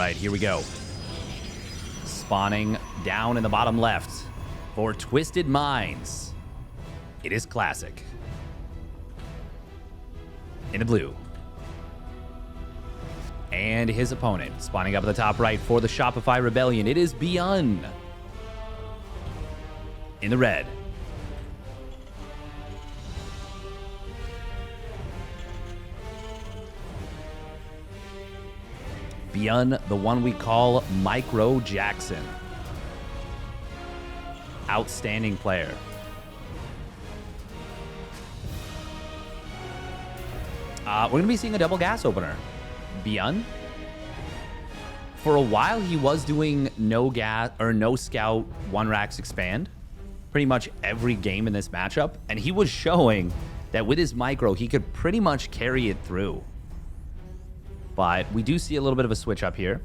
right, here we go. Spawning down in the bottom left for Twisted Minds. It is Classic. In the blue. And his opponent spawning up at the top right for the Shopify Rebellion. It is ByuN. In the red. ByuN, the one we call Micro Jackson. Outstanding player. We're going to be seeing a double gas opener. ByuN. For a while, he was doing no gas or no scout one racks expand pretty much every game in this matchup, and he was showing that with his micro, he could pretty much carry it through. But we do see a little bit of a switch up here.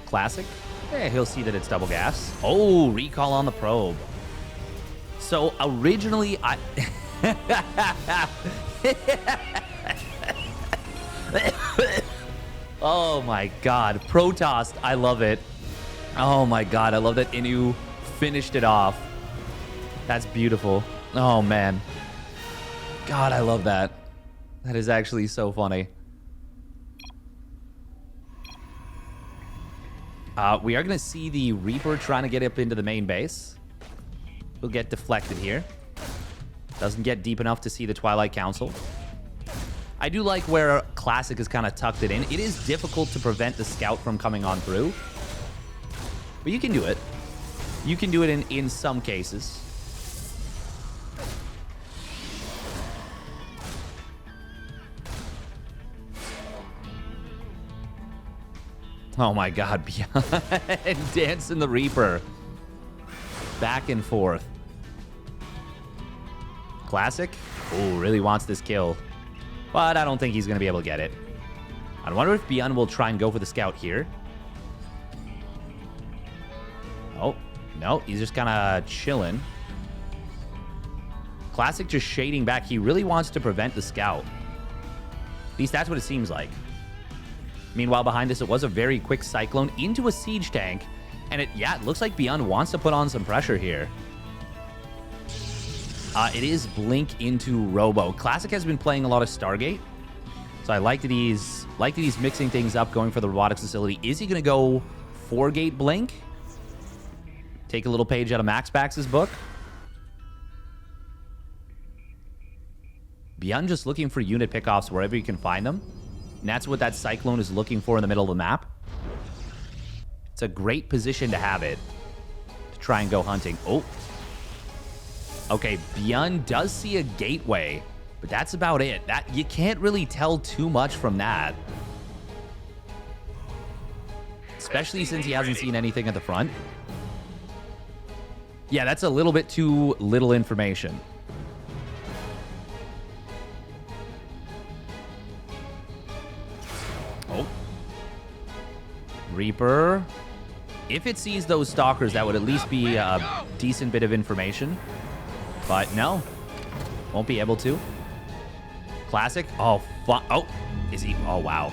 Classic. Yeah, he'll see that it's double gas. Oh, recall on the probe. So originally I... Oh my god. Protoss, I love it. Oh my god, I love that Inu finished it off. That's beautiful. Oh man. God, I love that. That is actually so funny. We are going to see the Reaper trying to get up into the main base. He'll get deflected here. Doesn't get deep enough to see the Twilight Council. I do like where Classic has kind of tucked it in. It is difficult to prevent the scout from coming on through. But you can do it. You can do it in some cases. Oh my god, ByuN dancing the Reaper. Back and forth. Classic? Oh, really wants this kill. But I don't think he's going to be able to get it. I wonder if ByuN will try and go for the scout here. Oh, no, he's just kind of chilling. Classic just shading back. He really wants to prevent the scout. At least that's what it seems like. Meanwhile, behind us, it was a very quick Cyclone into a Siege Tank. And it looks like ByuN wants to put on some pressure here. It is Blink into Robo. Classic has been playing a lot of Stargate. So I like that he's mixing things up, going for the robotics facility. Is he going to go 4-gate Blink? Take a little page out of MaxBax's book? ByuN just looking for unit pickoffs wherever you can find them. And that's what that Cyclone is looking for in the middle of the map. It's a great position to have it. To try and go hunting. Oh. Okay, ByuN does see a gateway. But that's about it. You can't really tell too much from that. Especially since he hasn't seen anything at the front. Yeah, that's a little bit too little information. Oh. Reaper. If it sees those stalkers, that would at least be a decent bit of information. But no. Won't be able to. Classic. Oh, oh. Is he? Oh, wow.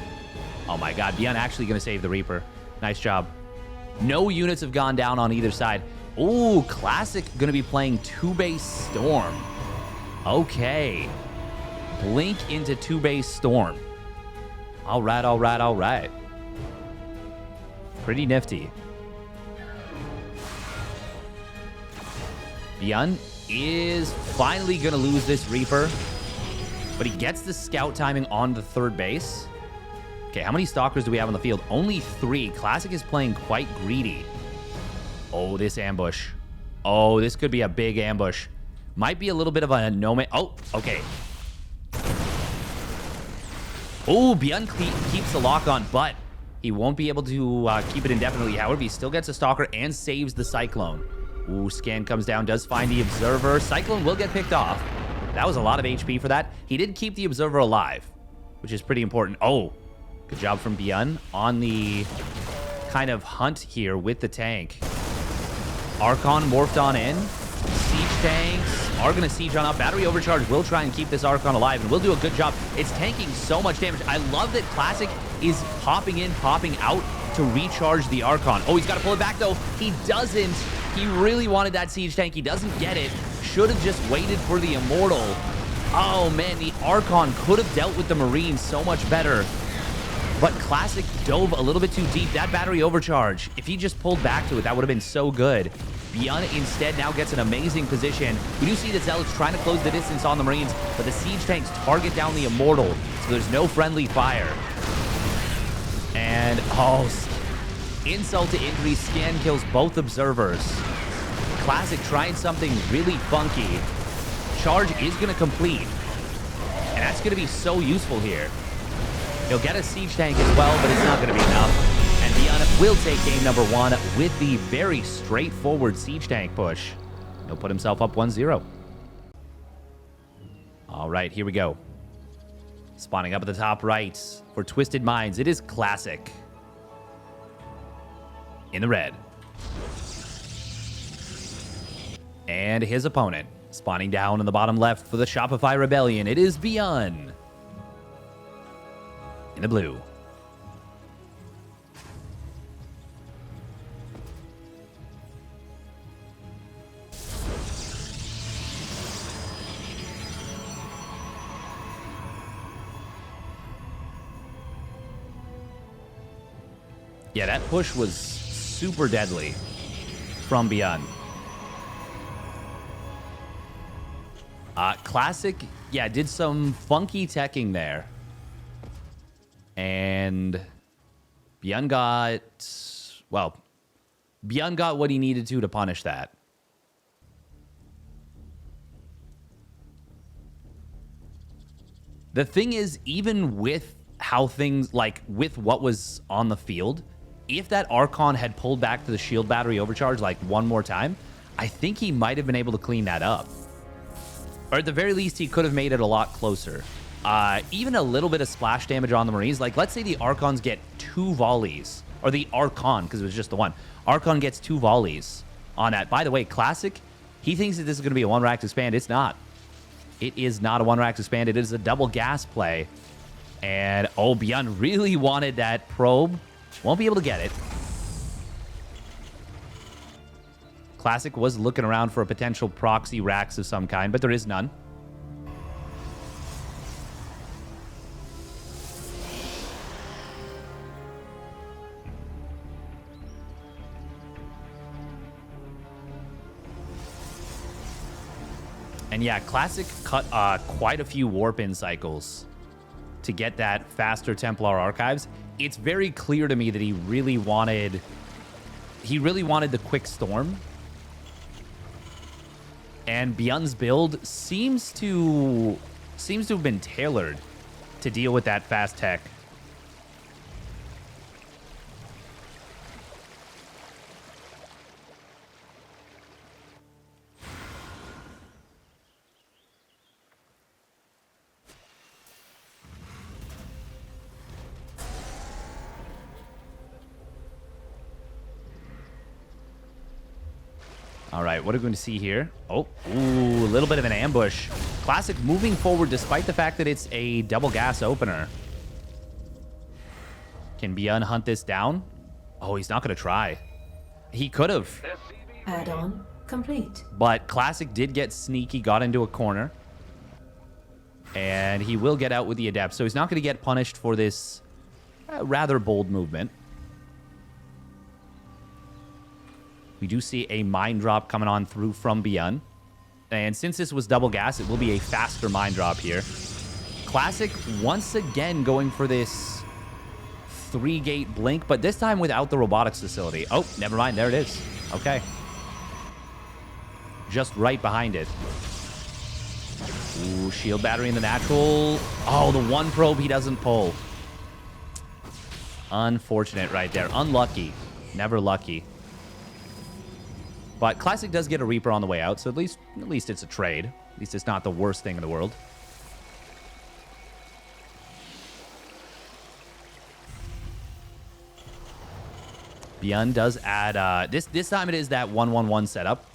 Oh, my God. ByuN actually going to save the Reaper. Nice job. No units have gone down on either side. Oh, Classic going to be playing 2-base Storm. Okay. Blink into 2-base Storm. All right, all right, all right. Pretty nifty. ByuN is finally going to lose this Reaper. But he gets the scout timing on the 3rd base. Okay, how many stalkers do we have on the field? Only 3. Classic is playing quite greedy. Oh, this ambush. Oh, this could be a big ambush. Might be a little bit of a no-man. Oh, okay. Oh, ByuN keeps the lock on, but He won't be able to keep it indefinitely. However, he still gets a Stalker and saves the Cyclone. Ooh, Scan comes down, does find the Observer. Cyclone will get picked off. That was a lot of HP for that. He did keep the Observer alive, which is pretty important. Oh, good job from ByuN on the kind of hunt here with the tank. Archon morphed on in. Siege tanks are going to siege on up. Battery Overcharge will try and keep this Archon alive, and will do a good job. It's tanking so much damage. I love that Classic is popping in, popping out to recharge the Archon. Oh, he's got to pull it back, though. He doesn't. He really wanted that Siege tank. He doesn't get it. Should have just waited for the Immortal. Oh, man, the Archon could have dealt with the Marine so much better. But Classic dove a little bit too deep. That Battery Overcharge, if he just pulled back to it, that would have been so good. ByuN instead now gets an amazing position. We do see the Zealots trying to close the distance on the Marines, but the Siege tanks target down the Immortal, so there's no friendly fire. And, oh, insult to injury, Scan kills both Observers. Classic trying something really funky. Charge is going to complete, and that's going to be so useful here. He'll get a Siege tank as well, but it's not going to be enough. And ByuN will take game number 1 with the very straightforward Siege tank push. He'll put himself up 1-0. All right, here we go. Spawning up at the top right for Twisted Minds, it is Classic. In the red. And his opponent, spawning down in the bottom left for the Shopify Rebellion, it is ByuN. In the blue. Yeah, that push was super deadly from ByuN. Classic, yeah, did some funky teching there. And ByuN got, well, ByuN got what he needed to punish that. The thing is, even with how things, like, with what was on the field, if that Archon had pulled back to the shield battery overcharge, like, one more time, I think he might have been able to clean that up. Or at the very least, he could have made it a lot closer. Even a little bit of splash damage on the Marines. Like, let's say the Archons get 2 volleys. Or the Archon, because it was just the one. Archon gets 2 volleys on that. By the way, Classic, he thinks that this is going to be a 1-rack expand. It's not. It is not a 1-rack expand. It is a double gas play. And, oh, ByuN really wanted that probe. Won't be able to get it. Classic was looking around for a potential proxy racks of some kind, but there is none. And yeah, Classic cut quite a few warp-in cycles to get that faster Templar archives. It's very clear to me that he really wanted the quick storm. And ByuN's build seems to have been tailored to deal with that fast tech. All right, what are we going to see here? Oh, ooh, a little bit of an ambush. Classic moving forward despite the fact that it's a double gas opener. Can ByuN hunt this down? Oh, he's not going to try. He could have. Add-on complete. But Classic did get sneaky, got into a corner. And he will get out with the Adept. So he's not going to get punished for this rather bold movement. We do see a mine drop coming on through from ByuN. And since this was double gas, it will be a faster mine drop here. Classic once again going for this 3-gate blink, but this time without the robotics facility. Oh, never mind. There it is. Okay. Just right behind it. Ooh, shield battery in the natural. Oh, the one probe he doesn't pull. Unfortunate right there. Unlucky. Never lucky. But Classic does get a Reaper on the way out, so at least it's a trade. At least it's not the worst thing in the world. ByuN does add... This time it is that 1-1-1 setup.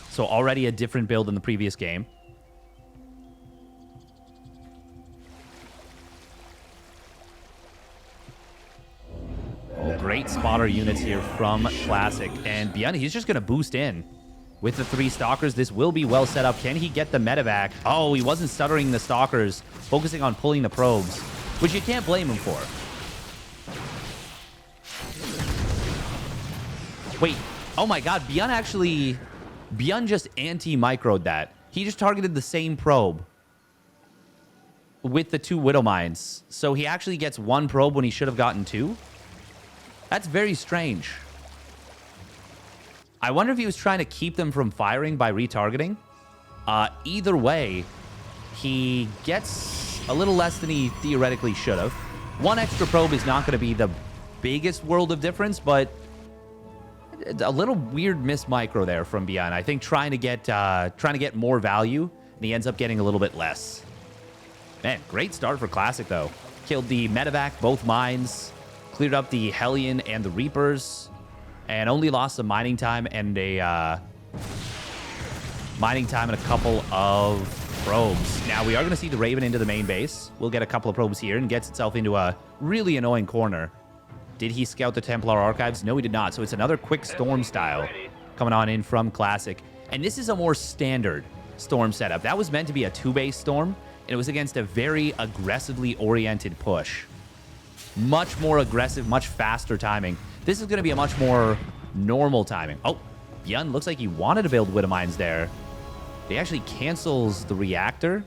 So already a different build than the previous game. Oh, great spotter units here from Classic. And ByuN, he's just going to boost in with the 3 Stalkers. This will be well set up. Can he get the medevac? Oh, he wasn't stuttering the Stalkers, focusing on pulling the probes, which you can't blame him for. Wait. Oh my god, ByuN just anti-microed that. He just targeted the same probe with the 2 Widow Mines. So he actually gets 1 probe when he should have gotten 2. That's very strange. I wonder if he was trying to keep them from firing by retargeting. Either way, he gets a little less than he theoretically should have. 1 extra probe is not going to be the biggest world of difference, but a little weird miss micro there from ByuN. I think trying to get more value, and he ends up getting a little bit less. Man, great start for Classic though. Killed the medevac, both mines, cleared up the Hellion and the Reapers, and only lost some mining time and a couple of probes. Now we are going to see the Raven into the main base. We'll get a couple of probes here and gets itself into a really annoying corner. Did he scout the Templar Archives? No, he did not. So it's another quick Storm style coming on in from Classic. And this is a more standard Storm setup. That was meant to be a 2-base Storm, and it was against a very aggressively oriented push. Much more aggressive, much faster timing. This is going to be a much more normal timing. Oh, ByuN looks like he wanted to build Widow Mines there. He actually cancels the reactor.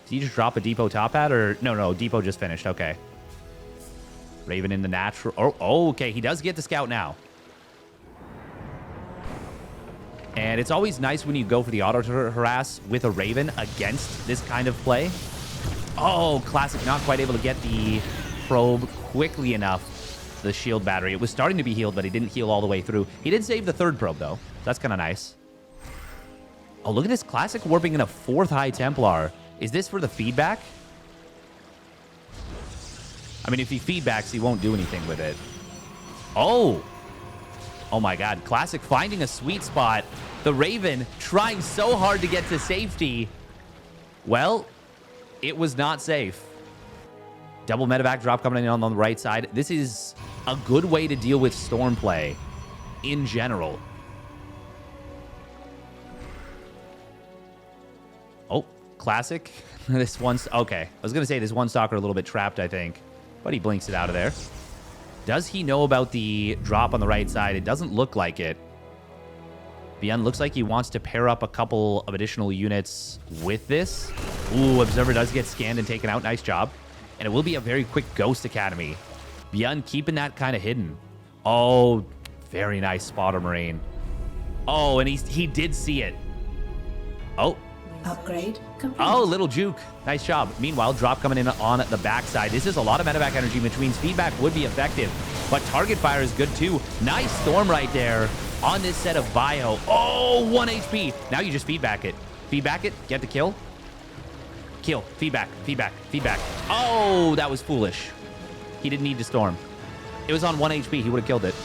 Did he just drop a depot top hat? Or no, depot just finished. Okay. Raven in the natural. Oh, okay. He does get the scout now. And it's always nice when you go for the auto harass with a Raven against this kind of play. Oh, Classic not quite able to get the probe quickly enough. The shield battery. It was starting to be healed, but he didn't heal all the way through. He did save the 3rd probe, though. That's kind of nice. Oh, look at this. Classic warping in a 4th High Templar. Is this for the feedback? I mean, if he feedbacks, he won't do anything with it. Oh. Oh, my God. Classic finding a sweet spot. The Raven trying so hard to get to safety. Well, it was not safe. Double medevac drop coming in on the right side. This is a good way to deal with Storm play in general. Oh, Classic. This one's... Okay. I was going to say this one Stalker a little bit trapped, I think. But he blinks it out of there. Does he know about the drop on the right side? It doesn't look like it. ByuN looks like he wants to pair up a couple of additional units with this. Ooh, Observer does get scanned and taken out. Nice job. And it will be a very quick Ghost Academy. ByuN keeping that kind of hidden. Oh, very nice spotter Marine. Oh, and he did see it. Oh. Upgrade complete. Oh, little juke. Nice job. Meanwhile, drop coming in on the backside. This is a lot of medevac energy, which means feedback would be effective. But target fire is good, too. Nice Storm right there on this set of Bio. Oh, 1 HP. Now you just feedback it. Feedback it. Get the kill. Kill. Feedback. Feedback. Feedback. Oh, that was foolish. He didn't need to Storm. It was on 1 HP. He would have killed it.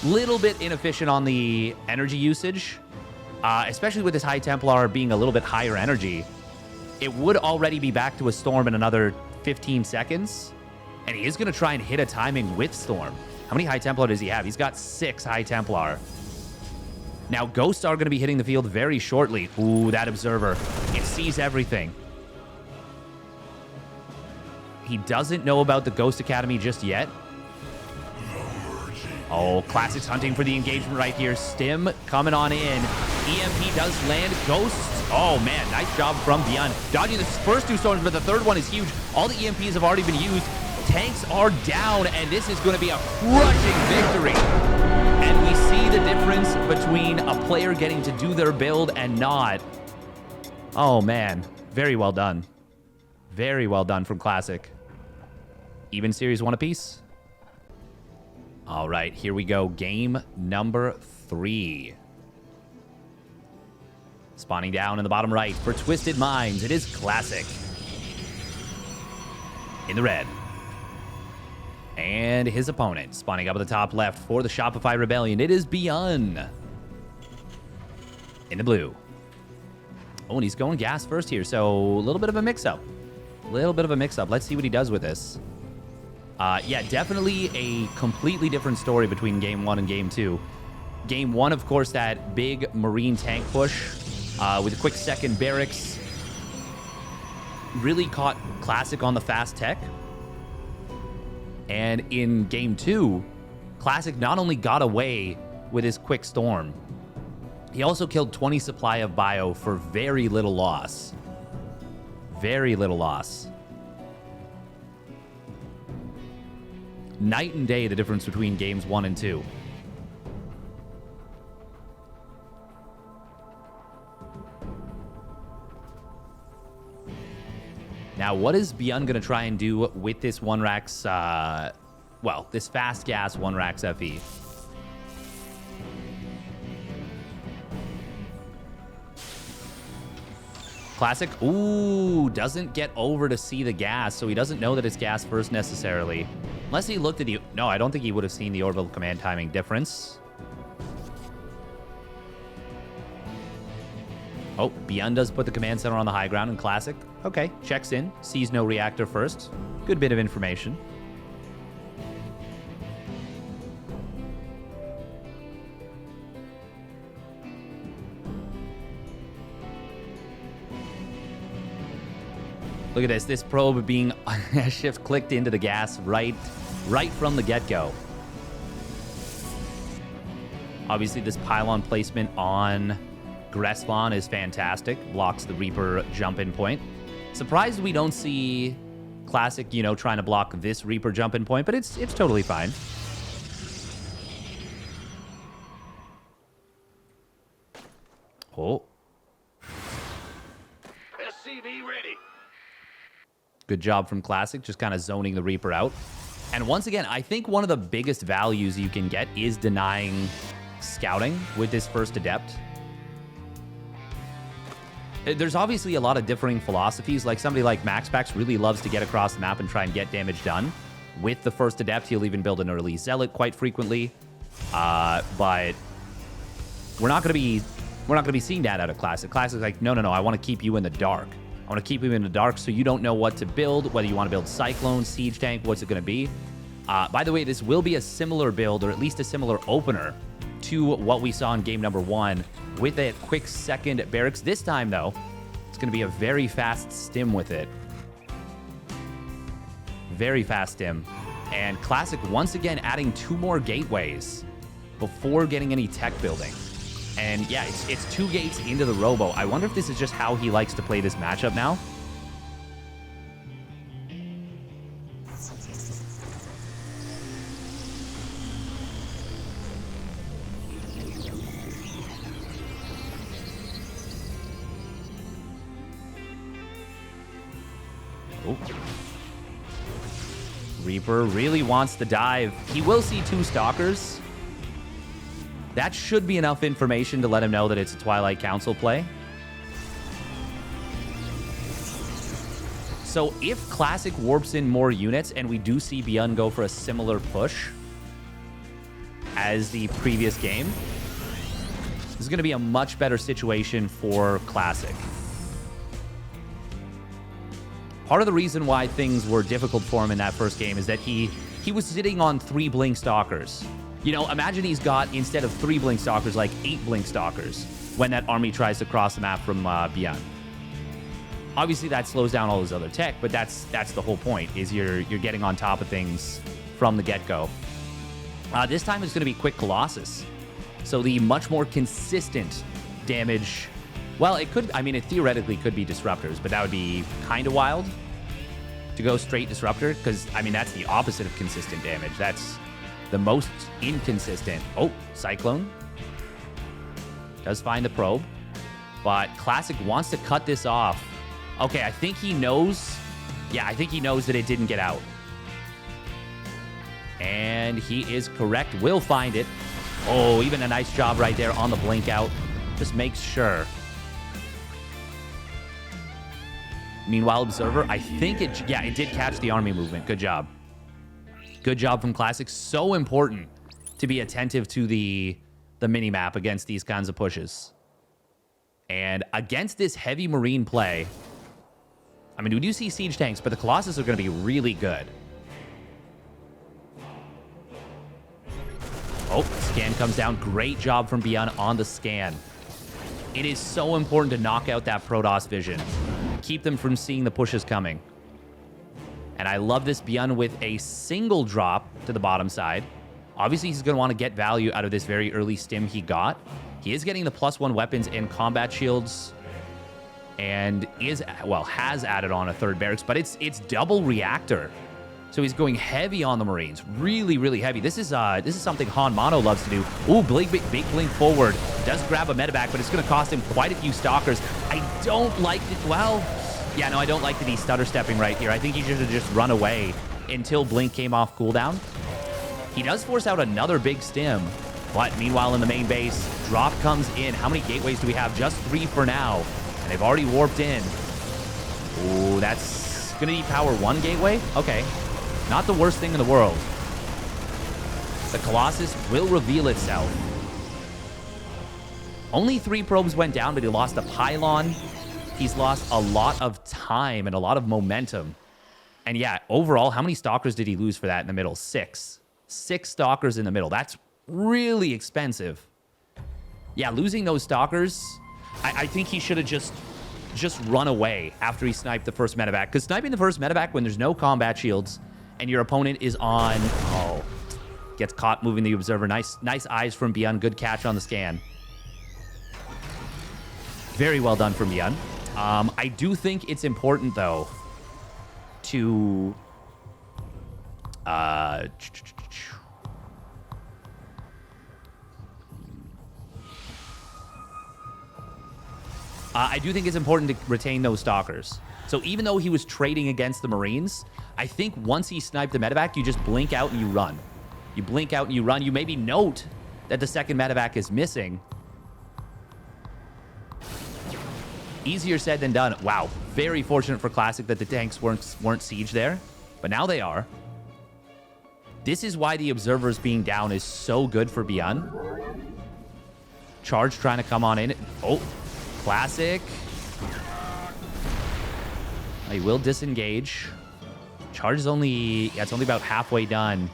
Little bit inefficient on the energy usage. Especially with this High Templar being a little bit higher energy. It would already be back to a Storm in another 15 seconds. And he is going to try and hit a timing with Storm. How many High Templar does he have? He's got 6 High Templar. Now, Ghosts are going to be hitting the field very shortly. Ooh, that Observer. It sees everything. He doesn't know about the Ghost Academy just yet. Oh, Classic's hunting for the engagement right here. Stim coming on in. EMP does land. Ghosts. Oh, man. Nice job from ByuN. Dodging the first 2 storms, but the 3rd one is huge. All the EMPs have already been used. Tanks are down, and this is going to be a crushing victory. And we see the difference between a player getting to do their build and not. Oh, man. Very well done. Very well done from Classic. Even series 1 apiece. All right, here we go. Game number 3. Spawning down in the bottom right for Twisted Minds. It is Classic. In the red. And his opponent spawning up at the top left for the Shopify Rebellion. It is ByuN. In the blue. Oh, and he's going gas first here, so a little bit of a mix-up. Let's see what he does with this. Yeah, definitely a completely different story between Game 1 and Game 2. Game 1, of course, that big Marine tank push with a quick second barracks. Really caught Classic on the fast tech. And in Game 2, Classic not only got away with his quick storm, he also killed 20 supply of bio for very little loss. Very little loss. Night and day, the difference between games 1 and 2. Now, what is ByuN going to try and do with this 1-Rax, well, this fast gas 1-Rax FE? Classic, ooh, doesn't get over to see the gas, so he doesn't know that it's gas first necessarily. Unless he looked at the... No, I don't think he would have seen the orbital command timing difference. Oh, ByuN does put the command center on the high ground in Classic. Okay, checks in, sees no reactor first. Good bit of information. Look at this probe being shift clicked into the gas right from the get-go. Obviously, this pylon placement on Gressvon is fantastic. Blocks the Reaper jump-in point. Surprised we don't see Classic, you know, trying to block this Reaper jump-in point, but it's totally fine. Oh. SCV ready. Good job from Classic, just kind of zoning the Reaper out. And once again, I think one of the biggest values you can get is denying scouting with this first Adept. There's obviously a lot of differing philosophies. Like somebody like MaxPax really loves to get across the map and try and get damage done. With the first Adept, he'll even build an early Zealot quite frequently. But we're not going to be seeing that out of Classic. Classic's like, no, I want to keep you in the dark. I want to keep you in the dark so you don't know what to build, whether you want to build Cyclone, Siege Tank, what's it going to be. By the way, this will be a similar build, or at least a similar opener, to what we saw in game number 1 with a quick second barracks. This time, though, it's going to be a very fast stim with it. Very fast stim. And Classic, once again, adding 2 more gateways before getting any tech building. And yeah, it's 2 gates into the Robo. I wonder if this is just how he likes to play this matchup now. Oh. Reaper really wants to dive. He will see 2 Stalkers. That should be enough information to let him know that it's a Twilight Council play. So if Classic warps in more units and we do see ByuN go for a similar push as the previous game, this is going to be a much better situation for Classic. Part of the reason why things were difficult for him in that first game is that he was sitting on 3 Blink Stalkers. You know, imagine he's got, instead of 3 Blink Stalkers, like 8 Blink Stalkers when that army tries to cross the map from ByuN. Obviously, that slows down all his other tech, but that's the whole point, is you're getting on top of things from the get-go. This time it's going to be Quick Colossus. So the much more consistent damage... Well, it could... I mean, it theoretically could be Disruptors, but that would be kind of wild to go straight Disruptor, because, I mean, that's the opposite of consistent damage. That's the most inconsistent. Oh, Cyclone. Does find the probe. But Classic wants to cut this off. Okay, I think he knows Yeah, I think he knows that it didn't get out. And he is correct. Will find it. Oh, even a nice job right there on the blink out. Just makes sure. Meanwhile, Observer, I think it did catch the army movement. Good job. Good job from Classic. So important to be attentive to the mini-map against these kinds of pushes. And against this heavy Marine play, I mean, we do see siege tanks, but the Colossus are going to be really good. Oh, scan comes down. Great job from ByuN on the scan. It is so important to knock out that Protoss vision. Keep them from seeing the pushes coming. And I love this ByuN with a single drop to the bottom side. Obviously, he's going to want to get value out of this very early stim he got. He is getting the +1 weapons and combat shields. And has added on a third barracks, but it's double reactor. So he's going heavy on the Marines. Really, really heavy. This is something Han Mono loves to do. Ooh, big blink forward. Does grab a medevac, but it's going to cost him quite a few stalkers. I don't like it. Well, yeah, no, I don't like that he's stutter stepping right here. I think he should have just run away until blink came off cooldown. He does force out another big stim. But meanwhile, in the main base, drop comes in. How many gateways do we have? Just 3 for now. And they've already warped in. Ooh, that's going to be power 1 gateway? Okay. Not the worst thing in the world. The Colossus will reveal itself. Only 3 probes went down, but he lost a pylon. He's lost a lot of time and a lot of momentum. And yeah, overall, how many stalkers did he lose for that in the middle? 6. 6 stalkers in the middle. That's really expensive. Yeah, losing those stalkers, I think he should have just run away after he sniped the first medevac. Because sniping the first medevac when there's no combat shields and your opponent is on... Oh, gets caught moving the Observer. Nice eyes from ByuN. Good catch on the scan. Very well done from ByuN. I do think it's important, though, to... I do think it's important to retain those stalkers. So even though he was trading against the Marines, I think once he sniped the medevac, you just blink out and you run. You blink out and you run. You maybe note that the second medevac is missing. Easier said than done. Wow. Very fortunate for Classic that the tanks weren't sieged there. But now they are. This is why the Observers being down is so good for ByuN. Charge trying to come on in. Oh. Classic. He will disengage. Charge is only... Yeah, it's only about halfway done.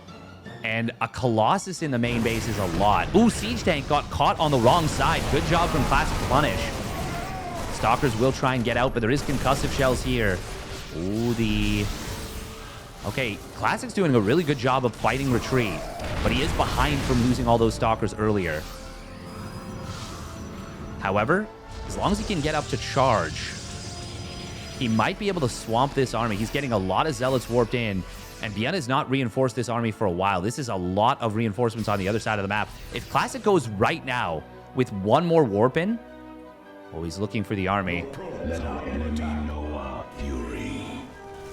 And a Colossus in the main base is a lot. Ooh, Siege Tank got caught on the wrong side. Good job from Classic to punish. Stalkers will try and get out, but there is concussive shells here. Ooh, the... Okay, Classic's doing a really good job of fighting retreat, but he is behind from losing all those Stalkers earlier. However, as long as he can get up to charge, he might be able to swamp this army. He's getting a lot of Zealots warped in, and ByuN has not reinforced this army for a while. This is a lot of reinforcements on the other side of the map. If Classic goes right now with 1 more warp in... Oh, he's looking for the army.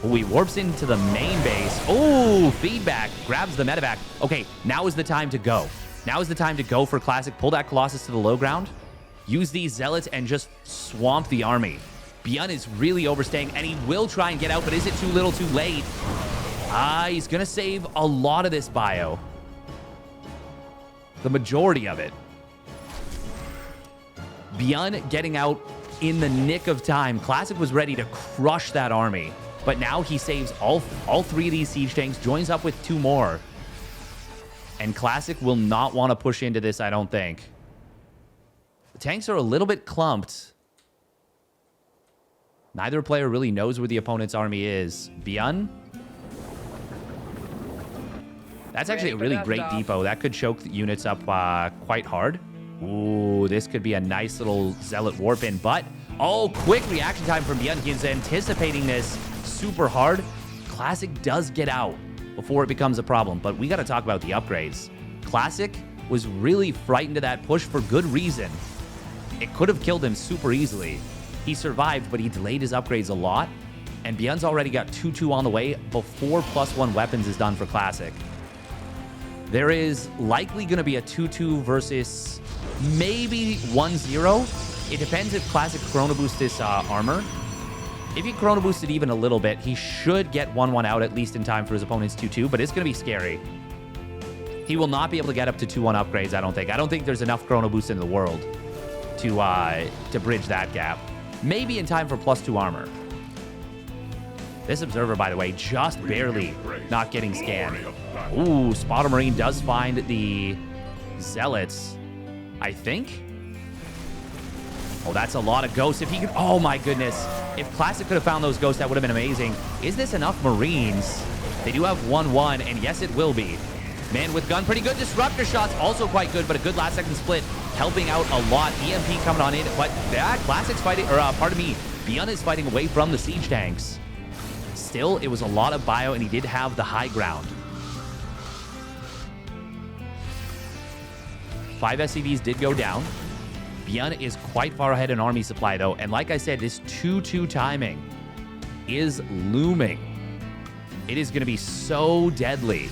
Oh, he warps into the main base. Oh, feedback. Grabs the medevac. Okay, now is the time to go. Now is the time to go for Classic. Pull that Colossus to the low ground. Use these Zealots and just swamp the army. ByuN is really overstaying, and he will try and get out, but is it too little too late? He's going to save a lot of this bio. The majority of it. ByuN getting out in the nick of time. Classic was ready to crush that army, but now he saves all 3 of these siege tanks, joins up with 2 more. And Classic will not want to push into this, I don't think. The tanks are a little bit clumped. Neither player really knows where the opponent's army is. ByuN? That's actually a really great depot. That could choke the units up quite hard. Ooh, this could be a nice little Zealot warp in, but... Oh, quick reaction time from ByuN. He's anticipating this super hard. Classic does get out before it becomes a problem, but we got to talk about the upgrades. Classic was really frightened of that push for good reason. It could have killed him super easily. He survived, but he delayed his upgrades a lot. And ByuN's already got 2-2 on the way before +1 weapons is done for Classic. There is likely going to be a 2-2 versus maybe 1-0. It depends if Classic Chrono Boosts this armor. If he Chrono Boosted even a little bit, he should get 1-1 out at least in time for his opponent's 2-2, but it's going to be scary. He will not be able to get up to 2-1 upgrades, I don't think. I don't think there's enough Chrono Boost in the world to bridge that gap. Maybe in time for +2 armor. This Observer, by the way, just barely not getting scanned. Ooh, Spotter Marine does find the Zealots, I think. Oh, that's a lot of ghosts. If he could... Oh, my goodness. If Classic could have found those ghosts, that would have been amazing. Is this enough Marines? They do have 1-1, and yes, it will be. Man with gun, pretty good. Disruptor shots, also quite good, but a good last-second split, helping out a lot. EMP coming on in, but that Classic's fighting... Or, pardon me, ByuN is fighting away from the siege tanks. Still, it was a lot of bio, and he did have the high ground. 5 SCVs did go down. ByuN is quite far ahead in army supply, though. And like I said, this 2-2 timing is looming. It is going to be so deadly.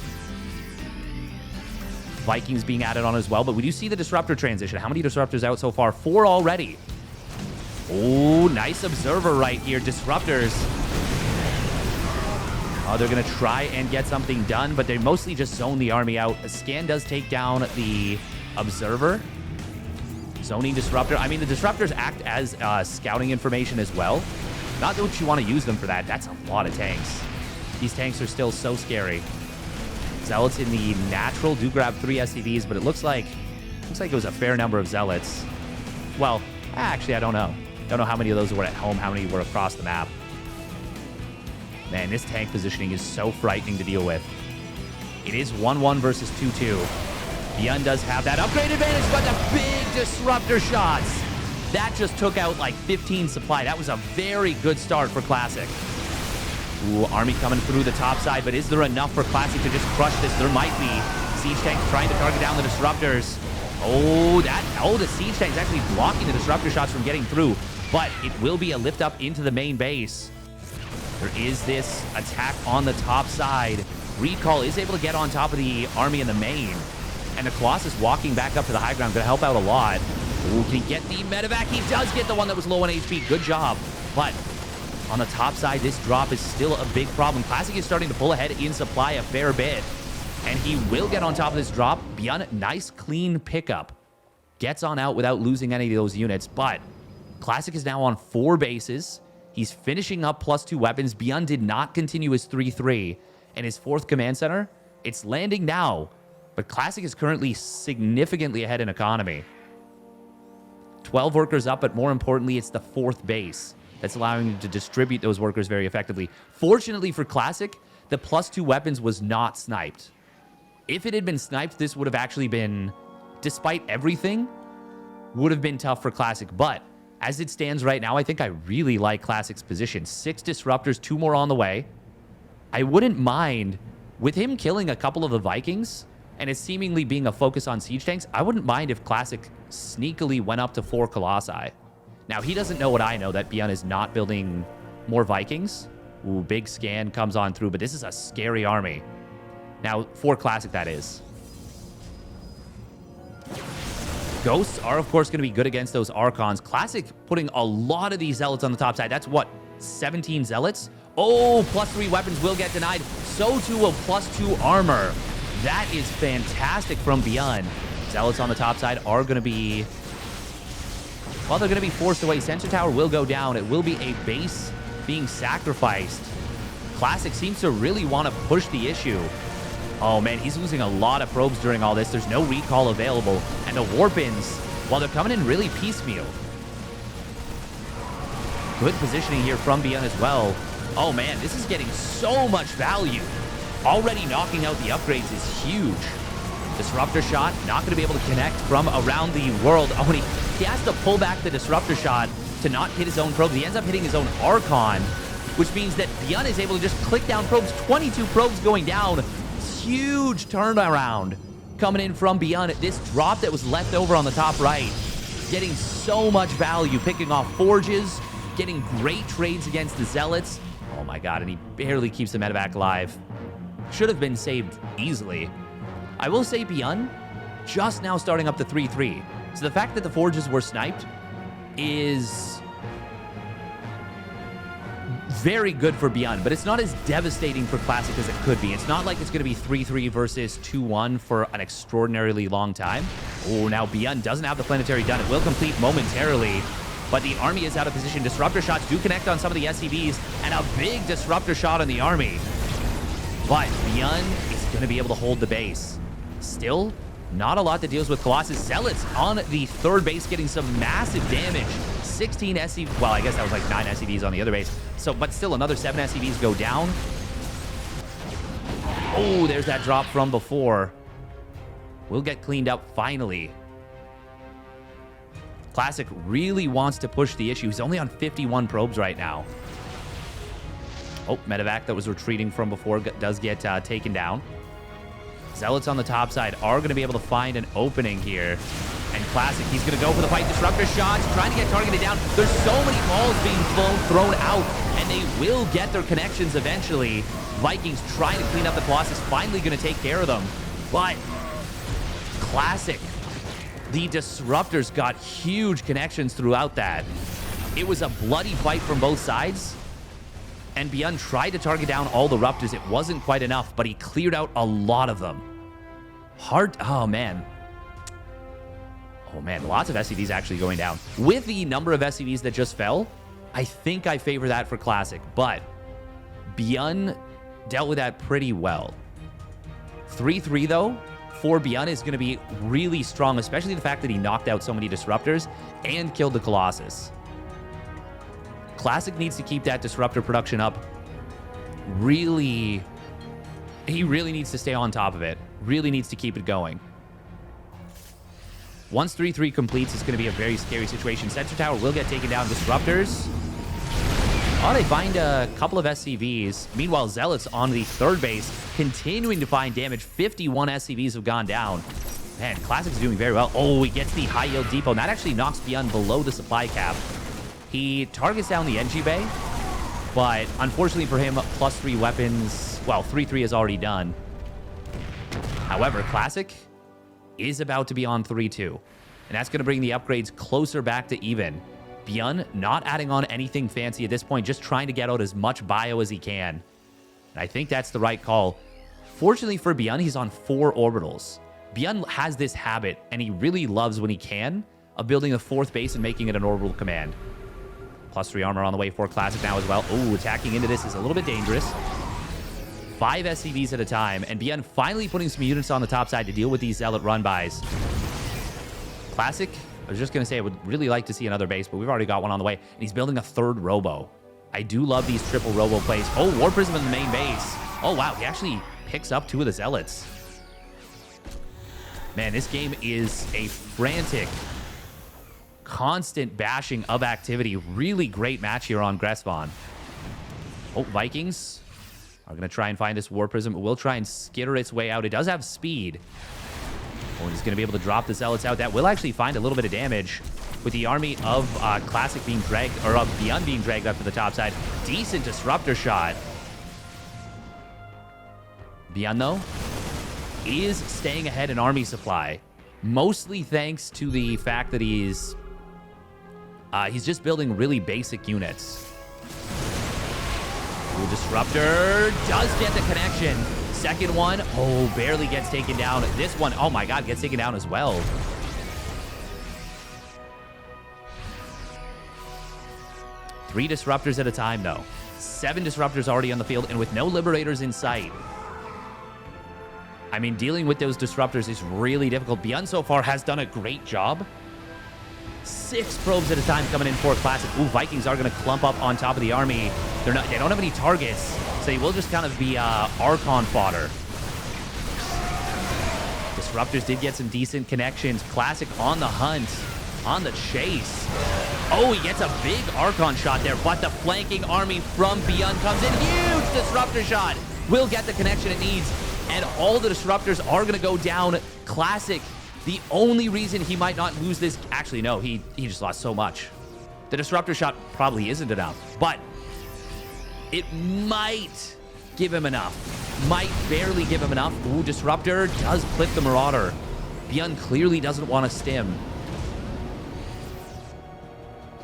Vikings being added on as well, but we do see the Disruptor transition. How many Disruptors out so far? 4 already. Oh, nice Observer right here. Disruptors. Oh, they're going to try and get something done, but they mostly just zone the army out. A scan does take down the Observer. Zoning Disruptor. I mean, the Disruptors act as scouting information as well. Not that you want to use them for that. That's a lot of tanks. These tanks are still so scary. Zealots in the natural do grab 3 SCVs, but it looks like it was a fair number of Zealots. Well, actually, I don't know. Don't know how many of those were at home, how many were across the map. Man, this tank positioning is so frightening to deal with. It is 1-1 versus 2-2. ByuN does have that upgrade advantage, but the big Disruptor shots. That just took out like 15 supply. That was a very good start for Classic. Ooh, army coming through the top side, but is there enough for Classic to just crush this? There might be. Siege tank trying to target down the Disruptors. Oh, the Siege tank's actually blocking the Disruptor shots from getting through, but it will be a lift up into the main base. There is this attack on the top side. Recall is able to get on top of the army in the main. And the Colossus walking back up to the high ground. Going to help out a lot. Ooh, can he get the medevac? He does get the one that was low on HP. Good job. But on the top side, this drop is still a big problem. Classic is starting to pull ahead in supply a fair bit. And he will get on top of this drop. ByuN, nice clean pickup. Gets on out without losing any of those units. But Classic is now on 4 bases. He's finishing up +2 weapons. ByuN did not continue his 3-3. And his 4th command center, it's landing now. But Classic is currently significantly ahead in economy. 12 workers up, but more importantly, it's the 4th base that's allowing him to distribute those workers very effectively. Fortunately for Classic, the +2 weapons was not sniped. If it had been sniped, this would have actually been, despite everything, would have been tough for Classic. But as it stands right now, I think I really like Classic's position. 6 Disruptors, 2 more on the way. I wouldn't mind, with him killing a couple of the Vikings, and it seemingly being a focus on siege tanks, I wouldn't mind if Classic sneakily went up to 4 Colossi. Now, he doesn't know what I know, that ByuN is not building more Vikings. Ooh, big scan comes on through, but this is a scary army. Now, 4 Classic, that is. Ghosts are, of course, going to be good against those Archons. Classic putting a lot of these Zealots on the top side. That's what, 17 Zealots? Oh, +3 weapons will get denied. So too will +2 armor. That is fantastic from ByuN. Zealots on the top side are going to be... Well, they're going to be forced away. Sensor Tower will go down. It will be a base being sacrificed. Classic seems to really want to push the issue. Oh, man, he's losing a lot of probes during all this. There's no recall available. And the Warpins, well, they're coming in really piecemeal. Good positioning here from ByuN as well. Oh, man, this is getting so much value. Already knocking out the upgrades is huge. Disruptor shot, not going to be able to connect from around the world. Oh, and he has to pull back the Disruptor shot to not hit his own probe. He ends up hitting his own Archon, which means that ByuN is able to just click down probes. 22 probes going down. Huge turnaround coming in from ByuN. This drop that was left over on the top right, getting so much value, picking off forges, getting great trades against the Zealots. Oh my god, and he barely keeps the medevac alive. Should have been saved easily. I will say ByuN just now starting up the 3-3. So the fact that the forges were sniped is very good for ByuN, but it's not as devastating for Classic as it could be. It's not like it's going to be 3-3 versus 2-1 for an extraordinarily long time. Oh, now ByuN doesn't have the planetary done. It will complete momentarily, but the army is out of position. Disruptor shots do connect on some of the SCVs, and a big disruptor shot on the army. But ByuN is going to be able to hold the base. Still, not a lot that deals with Colossus. Zealots on the third base getting some massive damage. 16 SCVs. Well, I guess that was like 9 SCVs on the other base. So, but still, another 7 SCVs go down. Oh, there's that drop from before. We'll get cleaned up finally. Classic really wants to push the issue. He's only on 51 probes right now. Oh, medevac that was retreating from before does get taken down. Zealots on the top side are going to be able to find an opening here. And Classic, he's going to go for the fight. Disruptor shots, trying to get targeted down. There's so many balls being thrown out, and they will get their connections eventually. Vikings trying to clean up the Colossus, finally going to take care of them. But Classic, the Disruptors got huge connections throughout that. It was a bloody fight from both sides. And ByuN tried to target down all the Ruptors. It wasn't quite enough, but he cleared out a lot of them. Oh, man. Oh, man. Lots of SCVs actually going down. With the number of SCVs that just fell, I think I favor that for Classic. But ByuN dealt with that pretty well. 3-3, though, for ByuN is going to be really strong, especially the fact that he knocked out so many Disruptors and killed the Colossus. Classic needs to keep that Disruptor production up. He really needs to stay on top of it. Really needs to keep it going. Once 3-3 completes, it's going to be a very scary situation. Sensor Tower will get taken down. Disruptors. Oh, they find a couple of SCVs. Meanwhile, Zealots on the third base continuing to find damage. 51 SCVs have gone down. Man, Classic's doing very well. Oh, he gets the high yield depot. And that actually knocks ByuN below the supply cap. He targets down the NG bay, but unfortunately for him, +3 weapons. Well, 3-3 is already done. However, Classic is about to be on 3-2, and that's going to bring the upgrades closer back to even. ByuN not adding on anything fancy at this point, just trying to get out as much bio as he can. And I think that's the right call. Fortunately for ByuN, he's on 4 orbitals. ByuN has this habit, and he really loves when he can, of building a 4th base and making it an orbital command. +3 armor on the way for Classic now as well. Oh, attacking into this is a little bit dangerous. 5 SCVs at a time, and ByuN finally putting some units on the top side to deal with these Zealot run-bys. Classic, I was just going to say I would really like to see another base, but we've already got one on the way, and he's building a 3rd Robo. I do love these triple Robo plays. Oh, War Prism in the main base. Oh, wow, he actually picks up 2 of the Zealots. Man, this game is a frantic, constant bashing of activity. Really great match here on Gressvon. Oh, Vikings are going to try and find this War Prism. It will try and skitter its way out. It does have speed. Oh, he's going to be able to drop the Zealots out. That will actually find a little bit of damage with the army of Classic being dragged, or of ByuN being dragged up to the top side. Decent Disruptor shot. ByuN, though, is staying ahead in army supply, mostly thanks to the fact that he's just building really basic units. Ooh, Disruptor does get the connection. Second one, oh, barely gets taken down. This one, oh my god, gets taken down as well. Three Disruptors at a time, though. 7 Disruptors already on the field, and with no Liberators in sight. I mean, dealing with those Disruptors is really difficult. ByuN so far has done a great job. 6 probes at a time coming in for Classic. Ooh, Vikings are going to clump up on top of the army. They don't have any targets, so they will just kind of be Archon fodder. Disruptors did get some decent connections. Classic on the hunt, on the chase. Oh, he gets a big Archon shot there, but the flanking army from ByuN comes in. Huge Disruptor shot. Will get the connection it needs, and all the Disruptors are going to go down. Classic, the only reason he might not lose this... Actually, no, he just lost so much. The Disruptor shot probably isn't enough, but It might give him enough. Might barely give him enough. Ooh, Disruptor does clip the Marauder. ByuN clearly doesn't want to stim.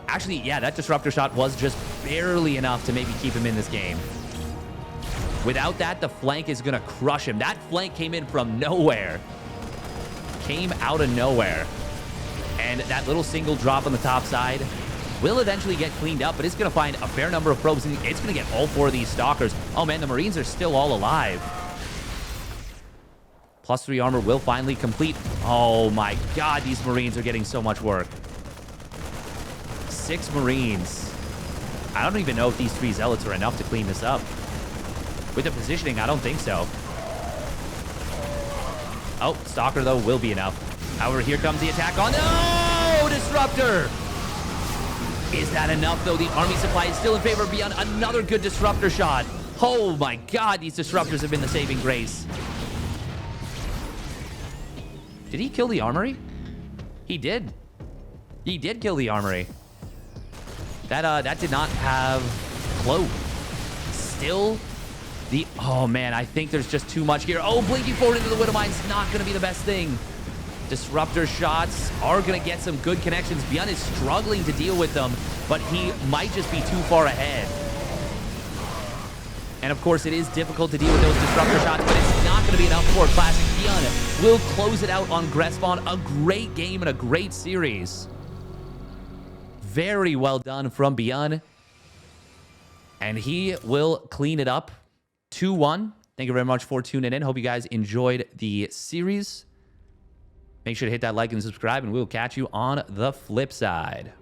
Actually, yeah, that Disruptor shot was just barely enough to maybe keep him in this game. Without that, the flank is going to crush him. That flank came in from nowhere. Came out of nowhere. And that little single drop on the top side will eventually get cleaned up, but it's going to find a fair number of probes, and it's going to get all 4 of these Stalkers. Oh, man, the Marines are still all alive. +3 armor will finally complete. Oh, my God, these Marines are getting so much work. 6 Marines. I don't even know if these 3 Zealots are enough to clean this up. With the positioning, I don't think so. Oh, Stalker, though, will be enough. However, here comes the attack on... No! Disruptor! Is that enough, though? The army supply is still in favor of ByuN. Another good Disruptor shot. Oh, my God. These Disruptors have been the saving grace. Did he kill the armory? He did. He did kill the armory. That did not have cloak. Still... Oh, man, I think there's just too much here. Oh, blinking forward into the Widowmine's not going to be the best thing. Disruptor shots are going to get some good connections. ByuN is struggling to deal with them, but he might just be too far ahead. And, of course, it is difficult to deal with those Disruptor shots, but it's not going to be enough for Classic. ByuN will close it out on Grespon. A great game and a great series. Very well done from ByuN. And he will clean it up. 2-1. Thank you very much for tuning in. Hope you guys enjoyed the series. Make sure to hit that like and subscribe, and we'll catch you on the flip side.